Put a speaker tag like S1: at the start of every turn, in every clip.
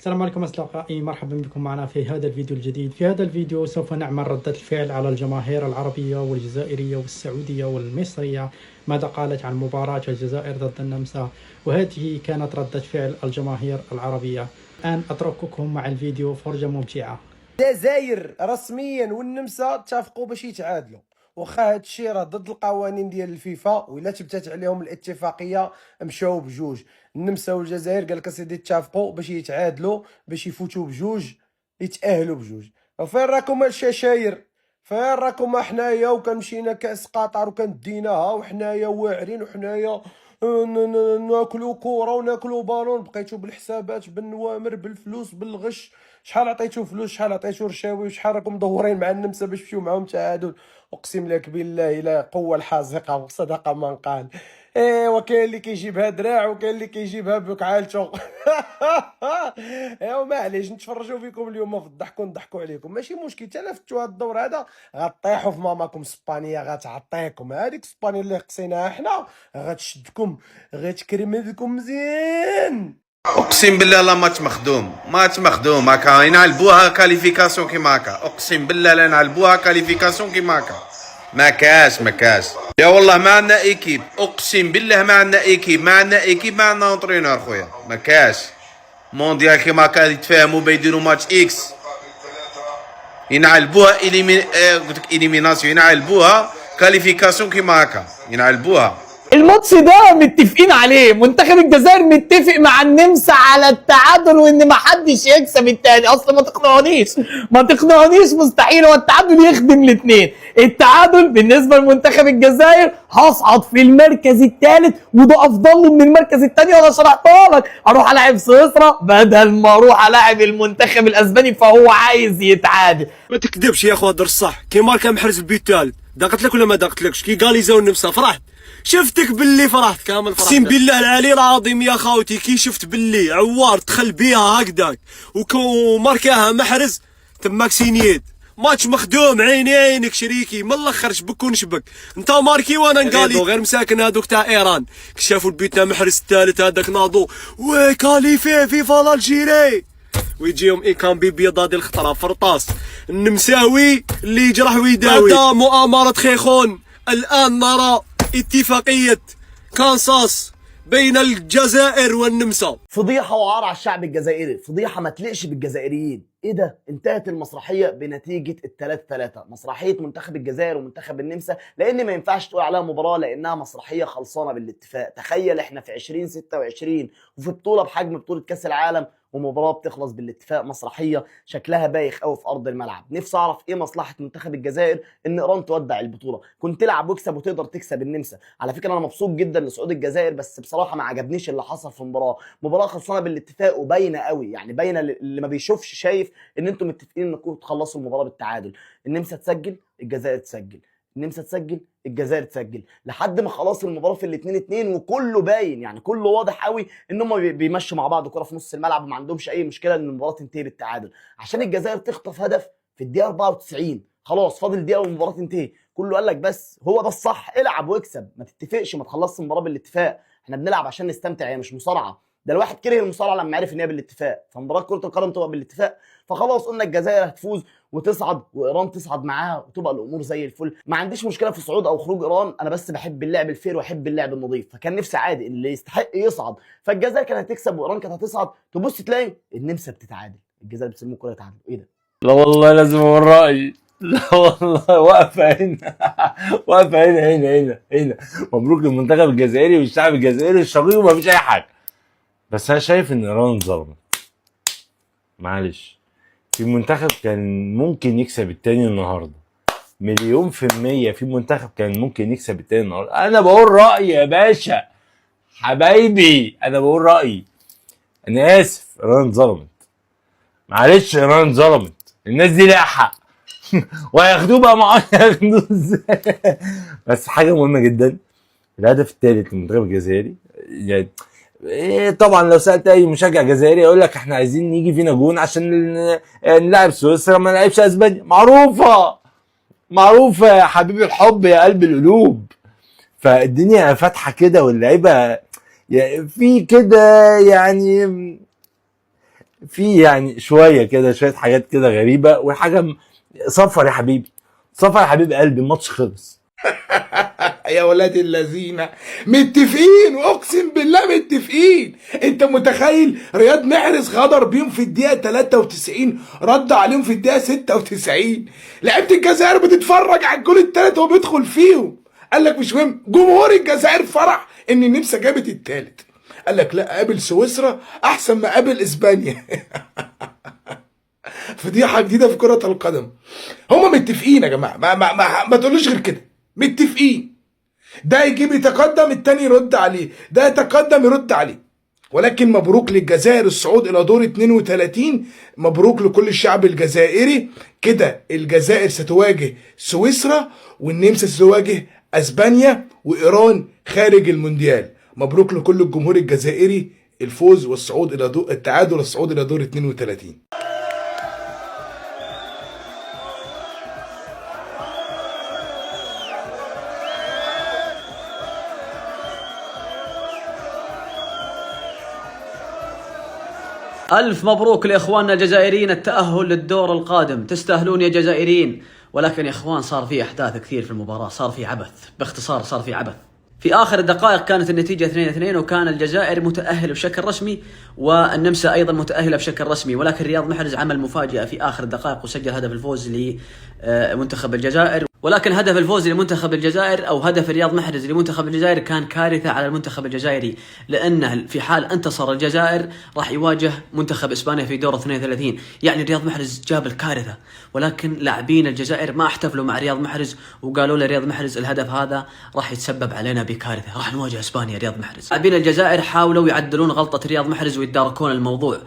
S1: السلام عليكم أصدقائي، مرحبا بكم معنا في هذا الفيديو الجديد. في هذا الفيديو سوف نعمل ردة الفعل على الجماهير العربية والجزائرية والسعودية والمصرية ماذا قالت عن مباراة الجزائر ضد النمسا، وهذه كانت ردة فعل الجماهير العربية. الآن أترككم مع الفيديو، فرجة ممتعة.
S2: الجزائر رسميا والنمسا اتفقوا باش يتعادلوا، واخا هادشي راه ضد القوانين ديال الفيفا، وإلا تبتات عليهم الاتفاقيه مشاو بجوج. النمسا والجزائر قال لك اسيدي اتفقوا باش يتعادلوا، باش يفوتوا بجوج يتاهلوا بجوج. وفين راكم الششاير؟ فين راكم حنايا وكنمشينا كاس قطر وكنديناها وحنايا واعرين وحنايا ناكلوا كوره وناكلوا بالون، بقيتوا بالحسابات بالنوامر بالفلوس بالغش. شحال عطيتو فلوس، شحال عطيتو رشاوي، وشحال راكم مدورين مع النمسا باش تمشيو معاهم تعادل؟ اقسم لك بالله لا قوه الحازقه وصدق من قال. ايوا كاين اللي كيجيبها دراع وكاين اللي كيجيبها بكعالتو. ايوا معليش نتفرجوا فيكم اليوم في الضحك ونضحكوا عليكم، ماشي مشكل. تلفتوا هذا الدور هذا غطيحوا في ماماكم اسبانيا، غتعطيكم هذيك اسبانيا اللي قصيناها حنا، غتشدكم غتكرمدكم مزيان.
S3: اقسم بالله لا ماتش مخدوم، ماتش مخدوم هكا ينعلبوها كاليفيكاسيون كيما هكا. اقسم بالله لا نعلبوها كاليفيكاسيون كيما هكا. ما كاش يا والله ما عندنا ايكيب، اقسم بالله ما عندنا ايكيب، ما عندنا اونترينور خويا. ما كاش مونديال كيما هكا يتفاهموا بيديروا ماتش اكس، ينعلبوها قلت لك اليميناسيون، ينعلبوها كاليفيكاسيون كيما هكا ينعلبوها.
S4: الماتش ده متفقين عليه، منتخب الجزائر متفق مع النمسا على التعادل وان ما حدش يكسب التاني. اصلا ما تقنعونيش مستحيل. هو التعادل يخدم الاثنين. التعادل بالنسبه لمنتخب الجزائر هصعد في المركز الثالث، وده افضل من المركز الثاني. وانا شرحتها لك، اروح العب سويسرا بدل ما اروح العب المنتخب الاسباني، فهو عايز يتعادل.
S5: ما تكذبش يا اخو، هدر الصح. كي ماركا محرز البيت الثالث ضاقت لك ولا ما ضاقتلكش؟ كي غاليزاو النمسا فرحت، شفتك باللي فرحت كامل. فرحت اقسم بالله العلي العظيم يا خاوتي، كي شفت باللي عوار دخل بيها هكذاك وماركاها محرز تماك سينيد. ماتش مخدوم، عيني عينك شريكي من الاخر، شبك ونشبك. انت ماركي وانا نقالي غير مساكن هذوك تاع ايران. شافوا البيت تاع محرز الثالث هذاك ناضوا وكاليفي في الجيري، ويجيهم كان بيض هذه الخطره فرطاس النمساوي اللي يجرح ويداوي. بعد مؤامره خيخون الان نرى اتفاقيه كانساس بين الجزائر والنمسا.
S4: فضيحه وعار على الشعب الجزائري، فضيحه ما تليقش بالجزائريين. ايه ده؟ انتهت المسرحيه بنتيجه ال3-3، مسرحيه منتخب الجزائر ومنتخب النمسا، لان ما ينفعش تقول عليها مباراه لانها مسرحيه خلصانه بالاتفاق. تخيل احنا في 2026 وفي بطوله بحجم بطوله كاس العالم ومباراه بتخلص بالاتفاق، مسرحيه شكلها بايخ قوي في ارض الملعب. نفسي اعرف ايه مصلحه منتخب الجزائر ان ايران تودع البطوله؟ كنت تلعب واكسب وتقدر تكسب النمسا. على فكره انا مبسوط جدا لصعود الجزائر، بس بصراحه ما عجبنيش اللي حصل في مباراه خلصانه بالاتفاق وباينه قوي، يعني باينه اللي ما بيشوفش شايف ان انتم متفقين انكم تخلصوا المباراه بالتعادل. النمسا تسجل، الجزائر تسجل، النمسا تسجل، الجزائر تسجل، لحد ما خلاص المباراه في ال2-2، وكله باين، يعني كله واضح قوي ان هم بيمشوا مع بعض كره في نص الملعب، وما عندهمش اي مشكله ان المباراه تنتهي بالتعادل. عشان الجزائر تخطف هدف في الدقيقه 94، خلاص فاضل دقيقه والمباراه تنتهي، كله قال لك بس هو ده الصح، العب واكسب، ما تتفقش، ما تخلصش المباراه بالاتفاق. احنا بنلعب عشان نستمتع، هي مش مصارعه. ده الواحد كره المصارعه لما عرف ان هي بالاتفاق، فمباراه كره القدم تبقى بالاتفاق. فخلاص قلنا الجزائر هتفوز وتصعد وايران تصعد معاها وتبقى الامور زي الفل. ما عنديش مشكله في صعود او خروج ايران، انا بس بحب اللعب الفير واحب اللعب النظيف، فكان نفسي عادي اللي يستحق يصعد. فالجزائر كانت هتكسب وايران كانت هتصعد، تبص تلاقي النمسا بتتعادل، الجزائر بتسموه كره تعادل. ايه ده؟
S6: لا والله لازم اقول رايي. لا والله واقفه هنا. واقفه هنا. مبروك للمنتخب الجزائري والشعب الجزائري الشقيق، ومفيش اي حاجه. بس انا شايف ان ايران ظلمت. معلش، في منتخب كان ممكن يكسب التاني النهارده، 100%. في منتخب كان ممكن يكسب التاني النهارده. انا بقول رايي يا باشا حبايبي، انا بقول رايي. انا اسف، ايران ظلمت. معلش، ايران ظلمت. الناس دي لها حق. وهياخدوه بقى معايا، ياخدوه ازاي؟ بس حاجه مهمه جدا، الهدف الثالث للمنتخب الجزائري. يعني طبعا لو سالت اي مشجع جزائري يقول لك احنا عايزين يجي فينا جون عشان نلعب سويسرا ما نلعبش اسبانيا. معروفه يا حبيبي الحب يا قلب القلوب. فالدنيا فاتحه كده واللعيبه في كده، يعني في يعني شويه كده، شويه حاجات كده غريبه وحاجه صفر يا حبيبي، صفر يا حبيب قلبي، الماتش خلص.
S7: يا ولاد الذين متفقين، اقسم بالله متفقين. انت متخيل رياض محرز غدر بيهم في الدقيقه 93، رد عليهم في الدقيقه 96. لعيبه الجزائر بتتفرج على الجول الثالث وهو بيدخل فيهم، قال لك مش مهم. جمهور الجزائر فرح ان النمسا جابت الثالث، قال لك لا، قابل سويسرا احسن ما قابل اسبانيا. فضيحه جديده في كره القدم. هما متفقين يا جماعه، ما تقولوش غير كده، متفقين. ده يجيب يتقدم، التاني يرد عليه، ده يتقدم يرد عليه. ولكن مبروك للجزائر الصعود الى دور 32. مبروك لكل الشعب الجزائري. كده الجزائر ستواجه سويسرا، والنمسا ستواجه اسبانيا، وايران خارج المونديال. مبروك لكل الجمهور الجزائري الفوز والصعود الى التعادل والصعود الى دور 32.
S8: ألف مبروك لإخواننا الجزائريين التأهل للدور القادم، تستاهلون يا جزائريين. ولكن يا إخوان صار في أحداث كثير في المباراة، صار في عبث، باختصار صار في عبث. في آخر الدقائق كانت النتيجة 2-2، وكان الجزائر متأهل بشكل رسمي والنمسا أيضا متأهلة بشكل رسمي. ولكن رياض محرز عمل مفاجأة في آخر الدقائق وسجل هدف الفوز لمنتخب الجزائر. ولكن هدف الفوز لمنتخب الجزائر أو هدف رياض محرز لمنتخب الجزائر كان كارثة على المنتخب الجزائري، لأنه في حال انتصر الجزائر راح يواجه منتخب إسبانيا في دور 32. يعني رياض محرز جاب الكارثة. ولكن لاعبين الجزائر ما احتفلوا مع رياض محرز، وقالوا لرياض محرز الهدف هذا راح يتسبب علينا بكارثة، راح نواجه إسبانيا. رياض محرز، لاعبين الجزائر حاولوا يعدلون غلطة رياض محرز ويتداركون الموضوع.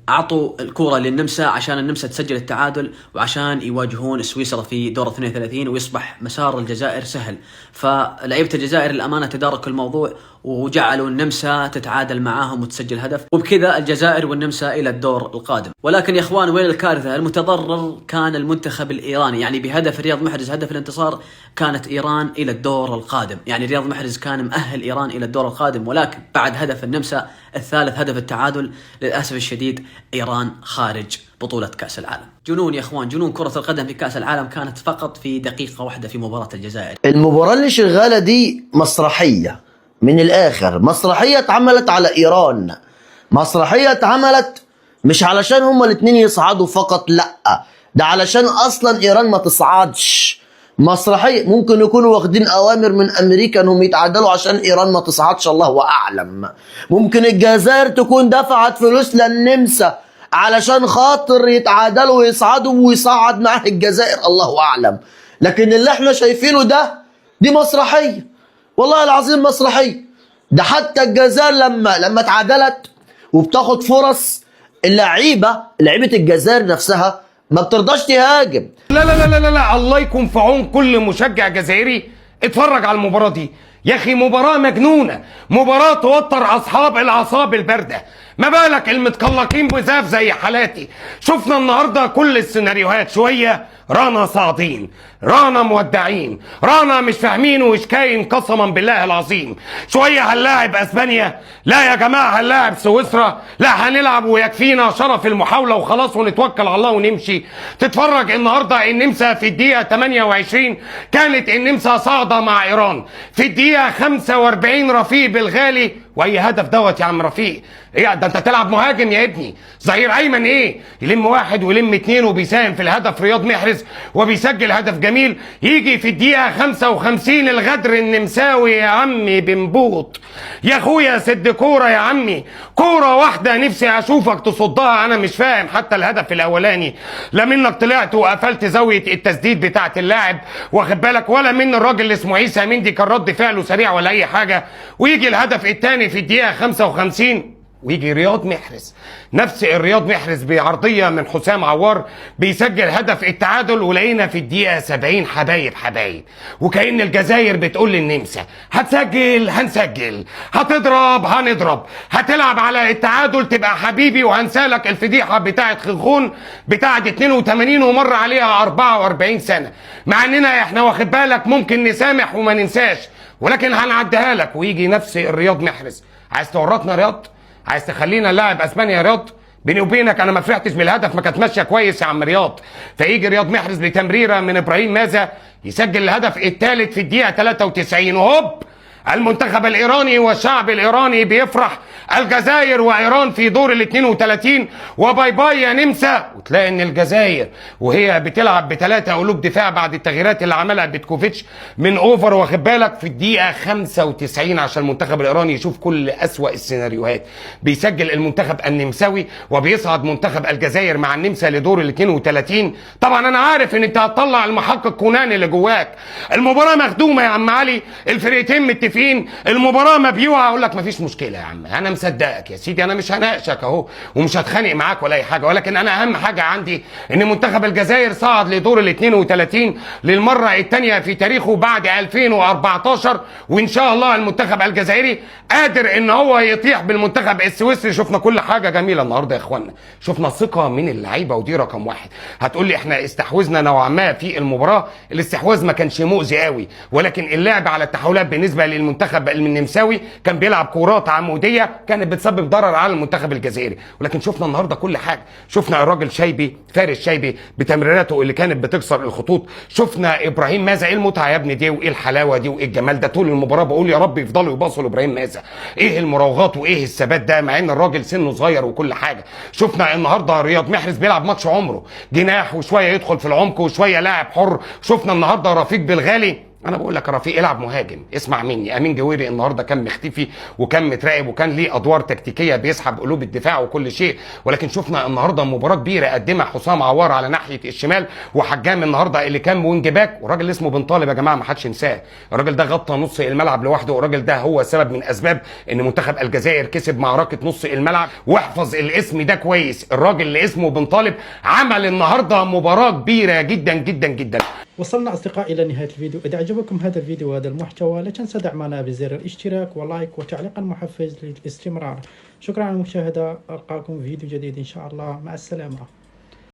S8: أعطوا الكرة للنمسا عشان النمسا تسجل التعادل، وعشان يواجهون سويسرا في دور 32 ويصبح مسار الجزائر سهل. فلعيبة الجزائر الأمانة تداركوا الموضوع وجعلوا النمسا تتعادل معاهم وتسجل هدف، وبكذا الجزائر والنمسا إلى الدور القادم. ولكن يا إخوان وين الكارثة؟ المتضرر كان المنتخب الإيراني. يعني بهدف رياض محرز، هدف الانتصار، كانت إيران إلى الدور القادم. يعني رياض محرز كان مؤهل إيران إلى الدور القادم، ولكن بعد هدف النمسا الثالث، هدف التعادل، للأسف الشديد إيران خارج بطولة كأس العالم. جنون يا إخوان، جنون. كرة القدم في كأس العالم كانت فقط في دقيقة واحدة في مباراة الجزائر.
S4: المباراة اللي شغالة دي مسرحية من الآخر، مسرحية اتعملت على إيران، مسرحية اتعملت مش علشان هما الاتنين يصعدوا فقط، لأ، ده علشان أصلا إيران ما تصعدش. مسرحية ممكن يكونوا واخدين أوامر من أمريكا أنهم يتعادلوا عشان إيران ما تصعدش، الله أعلم. ممكن الجزائر تكون دفعت فلوس للنمسا علشان خاطر يتعادلوا ويصعدوا ويصعد معاه الجزائر، الله أعلم. لكن اللي احنا شايفينه ده دي مسرحية، والله العظيم مسرحية. ده حتى الجزائر لما اتعادلت وبتاخد فرص، لعيبة الجزائر نفسها ما بترضاش تهاجم.
S9: لا لا لا لا لا، الله يكون في عون كل مشجع جزائري اتفرج على المباراة دي. يا اخي مباراة مجنونة، مباراة توتر اصحاب الاعصاب الباردة، ما بالك المتقلقين بزاف زي حالاتي. شفنا النهاردة كل السيناريوهات، شوية رانا صاعدين، رانا مودعين، رانا مش فاهمين وش كاين قسما بالله العظيم. شوية هنلاعب اسبانيا، لا يا جماعة هنلاعب سويسرا، لا هنلعب ويكفينا شرف المحاولة وخلاص ونتوكل على الله ونمشي. تتفرج النهاردة النمسا في الدقيقة 28 كانت النمسا صاعدة مع ايران، في الدقيقة 45 رفيق بالغالي، واي هدف دوت يا عم رفيق؟ ايه ده، انت تلعب مهاجم يا ابني؟ ظهير ايمن ايه؟ يلم واحد ويلم اتنين وبيساهم في الهدف رياض محرز وبيسجل هدف جميل. يجي في الدقيقة 55 الغدر النمساوي يا عمي بنبوط. يا اخويا سد كورة يا عمي، كورة واحدة نفسي اشوفك تصدها. انا مش فاهم حتى الهدف الاولاني، لا منك طلعت وقفلت زاوية التسديد بتاعة اللاعب واخد بالك، ولا من الراجل اللي اسمه عيسى مندي كان رد فعله سريع ولا اي حاجة. ويجي الهدف الثاني في الدقيقة 55 ويجي رياض محرز، نفس الرياض محرز بعرضية من حسام عوار بيسجل هدف التعادل. ولقينا في الدقيقة 70 حبايب، وكأن الجزائر بتقول للنمسا هتسجل هنسجل، هتضرب هنضرب، هتلعب على التعادل تبقى حبيبي وهنسالك الفضيحة بتاعت خنخون بتاعت 82 ومر عليها 44 سنة. مع اننا احنا واخد بالك ممكن نسامح وما ننساش، ولكن هنعديها لك. ويجي نفس الرياض محرز، عايز تورطنا رياض؟ عايز تخلينا لاعب اسبانيا رياض؟ بيني وبينك انا ما فرحتش بالهدف، ما كانت ماشيه كويس يا عم رياض. فيجي رياض محرز بتمريره من ابراهيم ماذا يسجل الهدف الثالث في الدقيقه 93 وهوب المنتخب الايراني والشعب الايراني بيفرح، الجزائر وايران في دور ال 32 وباي باي يا نمسا. وتلاقي ان الجزائر وهي بتلعب ب3 قلوب دفاع بعد التغييرات اللي عملها بيتكوفيتش من اوفر، واخد بالك، في الدقيقه 95 عشان المنتخب الايراني يشوف كل اسوأ السيناريوهات. بيسجل المنتخب النمساوي وبيصعد منتخب الجزائر مع النمسا لدور ال 32. طبعا انا عارف ان انت هتطلع المحقق كونان اللي جواك. المباراه مخدومه يا عم علي، الفرقتين متفقين، المباراه مبيوعه. اقول لك مفيش مشكله يا عم، انا مصدقك يا سيدي، انا مش هناقشك اهو ومش هتخانق معاك ولا اي حاجه، ولكن انا اهم حاجه عندي ان منتخب الجزائر صعد لدور ال 32 للمره الثانيه في تاريخه بعد 2014، وان شاء الله المنتخب الجزائري قادر ان هو يطيح بالمنتخب السويسري. شفنا كل حاجه جميله النهارده يا اخوانا، شفنا ثقه من اللعيبه ودي رقم واحد. هتقول لي احنا استحوذنا نوعا ما في المباراه، الاستحواذ ما كانش مؤذي قوي، ولكن اللعب على التحولات بالنسبه للمنتخب النمساوي كان بيلعب كورات عموديه كانت بتسبب ضرر على المنتخب الجزائري. ولكن شفنا النهارده كل حاجه، شفنا الراجل شايبي فارس شايبي بتمريراته اللي كانت بتكسر الخطوط، شفنا ابراهيم ماذا. ايه المتعه يا ابني دي وايه الحلاوه دي وايه الجمال ده؟ طول المباراه بقول يا رب يفضلوا يباصوا لابراهيم ماذا، ايه المراوغات وايه الثبات ده مع ان الراجل سنه صغير وكل حاجه. شفنا النهارده رياض محرز بيلعب ماتش عمره، جناح وشويه يدخل في العمق وشويه لاعب حر. شفنا النهارده رفيق بالغالي، انا بقول لك يا رفيق العب مهاجم، اسمع مني. امين جويري النهارده كان مختفي وكان متراقب وكان ليه ادوار تكتيكيه بيسحب قلوب الدفاع وكل شيء، ولكن شفنا النهارده مباراه كبيره قدمها حسام عوار على ناحيه الشمال، وحجام النهارده اللي كان وينج باك، والراجل اللي اسمه بن طالب يا جماعه ما حدش ينساه. الراجل ده غطى نص الملعب لوحده، والراجل ده هو سبب من اسباب ان منتخب الجزائر كسب معركه نص الملعب. واحفظ الاسم ده كويس، الراجل اللي اسمه بن طالب عمل النهارده مباراه كبيره جدا جدا جدا.
S1: وصلنا أصدقائي إلى نهاية الفيديو. إذا أعجبكم هذا الفيديو وهذا المحتوى لا تنسى دعمنا بزر الاشتراك ولايك وتعليق محفز للاستمرار. شكرا على المشاهدة، ألقاكم في فيديو جديد إن شاء الله، مع السلامة.